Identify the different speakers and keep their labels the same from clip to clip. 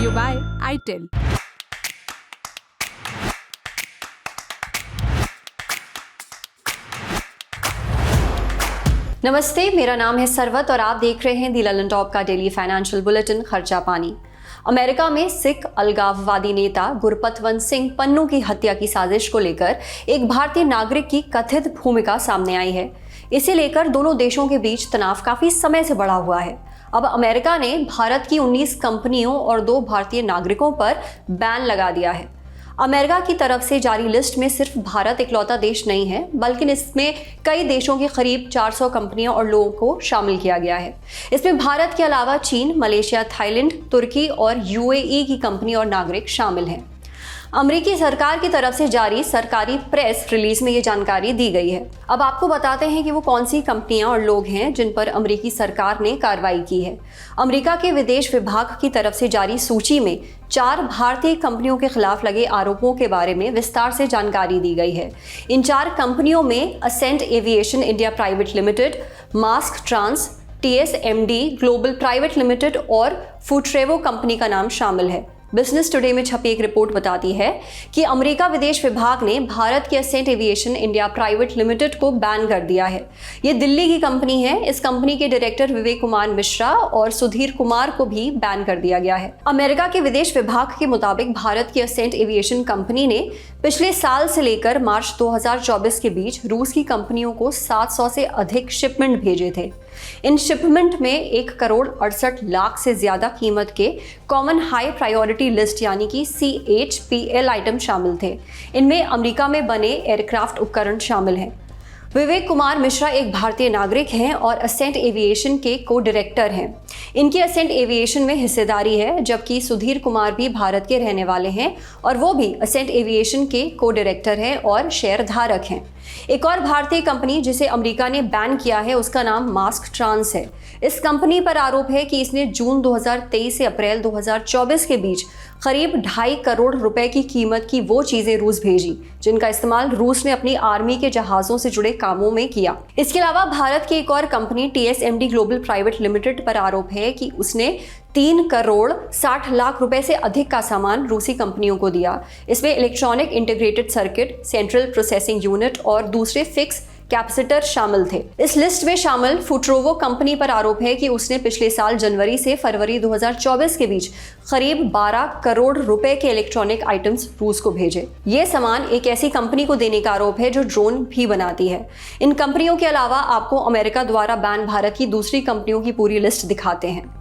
Speaker 1: you by ITEL.
Speaker 2: नमस्ते, मेरा नाम है सरवत और आप देख रहे हैं दी ललन टॉप का डेली फाइनेंशियल बुलेटिन खर्चा पानी। अमेरिका में सिख अलगाववादी नेता गुरपतवंत सिंह पन्नू की हत्या की साजिश को लेकर एक भारतीय नागरिक की कथित भूमिका सामने आई है। इसे लेकर दोनों देशों के बीच तनाव काफी समय से बढ़ा हुआ है। अब अमेरिका ने भारत की 19 कंपनियों और 2 भारतीय नागरिकों पर बैन लगा दिया है। अमेरिका की तरफ से जारी लिस्ट में सिर्फ भारत इकलौता देश नहीं है, बल्कि इसमें कई देशों की करीब 400 कंपनियां और लोगों को शामिल किया गया है। इसमें भारत के अलावा चीन, मलेशिया, थाईलैंड, तुर्की और यूएई की कंपनी और नागरिक शामिल हैं। अमेरिकी सरकार की तरफ से जारी सरकारी प्रेस रिलीज में ये जानकारी दी गई है। अब आपको बताते हैं कि वो कौन सी कंपनियां और लोग हैं जिन पर अमेरिकी सरकार ने कार्रवाई की है। अमेरिका के विदेश विभाग की तरफ से जारी सूची में 4 भारतीय कंपनियों के खिलाफ लगे आरोपों के बारे में विस्तार से जानकारी दी गई है। इन 4 कंपनियों में Ascent Aviation India Private Limited, Mask Trans, TSMD Global Private Limited और फूट्रेवो कंपनी का नाम शामिल है। बिजनेस टुडे में छपी एक रिपोर्ट बताती है कि अमेरिका विदेश विभाग ने भारत की Ascent Aviation India Private Limited को बैन कर दिया है। ये दिल्ली की कंपनी है। इस कंपनी के डायरेक्टर विवेक कुमार मिश्रा और सुधीर कुमार को भी बैन कर दिया गया है। अमेरिका के विदेश विभाग के मुताबिक भारत की असेंट एविएशन कंपनी ने पिछले साल से लेकर मार्च 2024 के बीच रूस की कंपनियों को 700 से अधिक शिपमेंट भेजे थे। इन शिपमेंट में 1,68,00,000 से ज्यादा कीमत के कॉमन हाई प्रायोरिटी लिस्ट यानी कि CHPL आइटम शामिल थे। इनमें अमेरिका में बने एयरक्राफ्ट उपकरण शामिल हैं। विवेक कुमार मिश्रा एक भारतीय नागरिक हैं और असेंट एविएशन के को डायरेक्टर हैं। इनकी असेंट एविएशन में हिस्सेदारी है, जबकि सुधीर कुमार भी भारत के रहने वाले हैं और वो भी असेंट एविएशन के को डायरेक्टर हैं और शेयर धारक हैं। एक और भारतीय कंपनी जिसे अमेरिका ने बैन किया है उसका नाम मास्क ट्रांस है। इस कंपनी पर आरोप है कि इसने जून 2023 से अप्रैल 2024 के बीच करीब 2.5 करोड़ रुपए की कीमत की वो चीजें रूस भेजी जिनका इस्तेमाल रूस ने अपनी आर्मी के जहाजों से जुड़े कामों में किया। इसके अलावा भारत की एक और company TSMD Global Private limited पर आरोप है कि उसने 3 करोड़ 60 लाख रुपए से अधिक का सामान रूसी कंपनियों को दिया। इसमें electronic integrated circuit, central processing unit और दूसरे फिक्स कैपेसिटर शामिल थे। इस लिस्ट में शामिल फूट्रोवो कंपनी पर आरोप है कि उसने पिछले साल जनवरी से फरवरी 2024 के बीच करीब 12 करोड़ रुपए के इलेक्ट्रॉनिक आइटम्स रूस को भेजे। ये सामान एक ऐसी कंपनी को देने का आरोप है जो ड्रोन भी बनाती है। इन कंपनियों के अलावा आपको अमेरिका द्वारा बैन भारत की दूसरी कंपनियों की पूरी लिस्ट दिखाते हैं।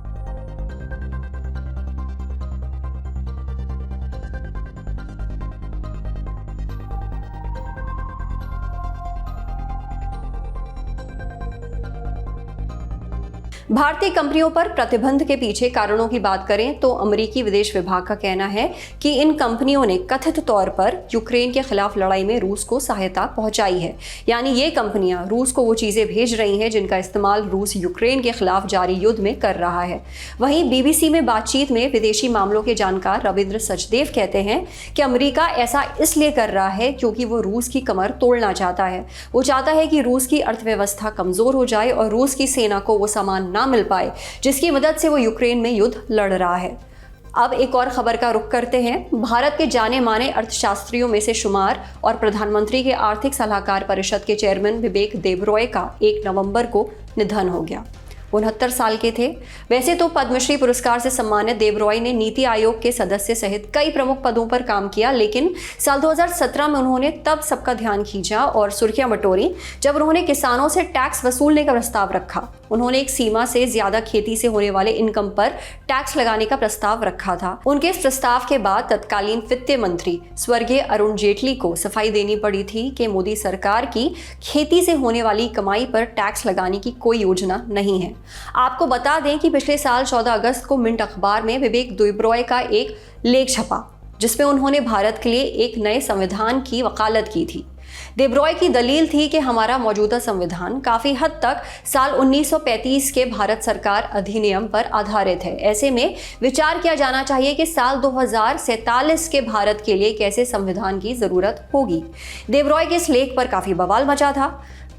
Speaker 2: भारतीय कंपनियों पर प्रतिबंध के पीछे कारणों की बात करें तो अमेरिकी विदेश विभाग का कहना है कि इन कंपनियों ने कथित तौर पर यूक्रेन के खिलाफ लड़ाई में रूस को सहायता पहुंचाई है। यानी ये कंपनियां रूस को वो चीजें भेज रही हैं जिनका इस्तेमाल रूस यूक्रेन के खिलाफ जारी युद्ध में कर रहा है। वहीं BBC में बातचीत में विदेशी मामलों के जानकार रविंद्र सचदेव कहते हैं कि अमेरिका ऐसा इसलिए कर रहा है क्योंकि वो रूस की कमर तोड़ना चाहता है। वो चाहता है कि रूस की अर्थव्यवस्था कमजोर हो जाए और रूस की सेना को वो सामान ना मिल पाए जिसकी मदद से वो यूक्रेन में युद्ध लड़ रहा है। अब एक और खबर का रुख करते हैं। भारत के जाने माने अर्थशास्त्रियों में से शुमार और प्रधानमंत्री के आर्थिक सलाहकार परिषद के चेयरमैन विवेक देबरॉय का 1 नवंबर को निधन हो गया। 69 साल के थे। वैसे तो पद्मश्री पुरस्कार से सम्मानित देबरॉय ने नीति आयोग के सदस्य सहित कई प्रमुख पदों पर काम किया, लेकिन साल 2017 में उन्होंने तब सबका ध्यान खींचा और सुर्खियां बटोरी जब उन्होंने किसानों से टैक्स वसूलने का प्रस्ताव रखा। उन्होंने एक सीमा से ज्यादा खेती से होने वाले इनकम पर टैक्स लगाने का प्रस्ताव रखा था। उनके इस प्रस्ताव के बाद तत्कालीन वित्त मंत्री स्वर्गीय अरुण जेटली को सफाई देनी पड़ी थी कि मोदी सरकार की खेती से होने वाली कमाई पर टैक्स लगाने की कोई योजना नहीं है। आपको बता दें कि पिछले साल 14 अगस्त को मिंट अखबार में विवेक देबरॉय का एक लेख छपा जिसमें उन्होंने भारत के लिए एक नए संविधान की वकालत की थी। देबरॉय की दलील थी कि हमारा मौजूदा संविधान काफी हद तक साल 1935 के भारत सरकार अधिनियम पर आधारित है। ऐसे में विचार किया जाना चाहिए कि साल 2047 के भारत के लिए कैसे संविधान की जरूरत होगी। देबरॉय के इस लेख पर काफी बवाल मचा था।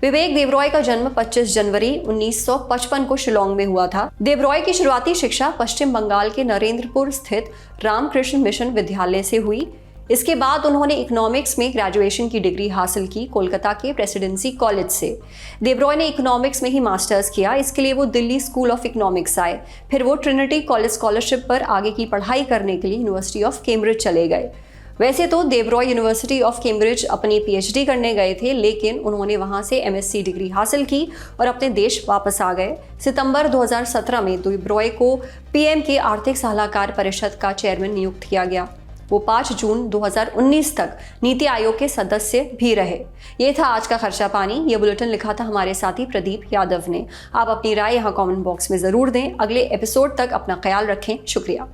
Speaker 2: विवेक देबरॉय का जन्म 25 जनवरी 1955 को शिलोंग में हुआ था। देबरॉय की शुरुआती शिक्षा पश्चिम बंगाल के नरेंद्रपुर स्थित रामकृष्ण मिशन विद्यालय से हुई। इसके बाद उन्होंने इकोनॉमिक्स में ग्रेजुएशन की डिग्री हासिल की कोलकाता के प्रेसिडेंसी कॉलेज से। देबरॉय ने इकोनॉमिक्स में ही मास्टर्स किया। इसके लिए वो दिल्ली स्कूल ऑफ इकोनॉमिक्स आए। फिर वो ट्रिनिटी कॉलेज स्कॉलरशिप पर आगे की पढ़ाई करने के लिए यूनिवर्सिटी ऑफ कैम्ब्रिज चले गए। वैसे तो देबरॉय यूनिवर्सिटी ऑफ कैम्ब्रिज अपनी पीएचडी करने गए थे, लेकिन उन्होंने वहां से एमएससी डिग्री हासिल की और अपने देश वापस आ गए। सितंबर 2017 में देबरॉय को पीएम के आर्थिक सलाहकार परिषद का चेयरमैन नियुक्त किया गया। वो 5 जून 2019 तक नीति आयोग के सदस्य भी रहे। ये था आज का खर्चा पानी। ये बुलेटिन लिखा था हमारे साथी प्रदीप यादव ने। आप अपनी राय यहाँ कमेंट बॉक्स में जरूर दें। अगले एपिसोड तक अपना ख्याल रखें। शुक्रिया।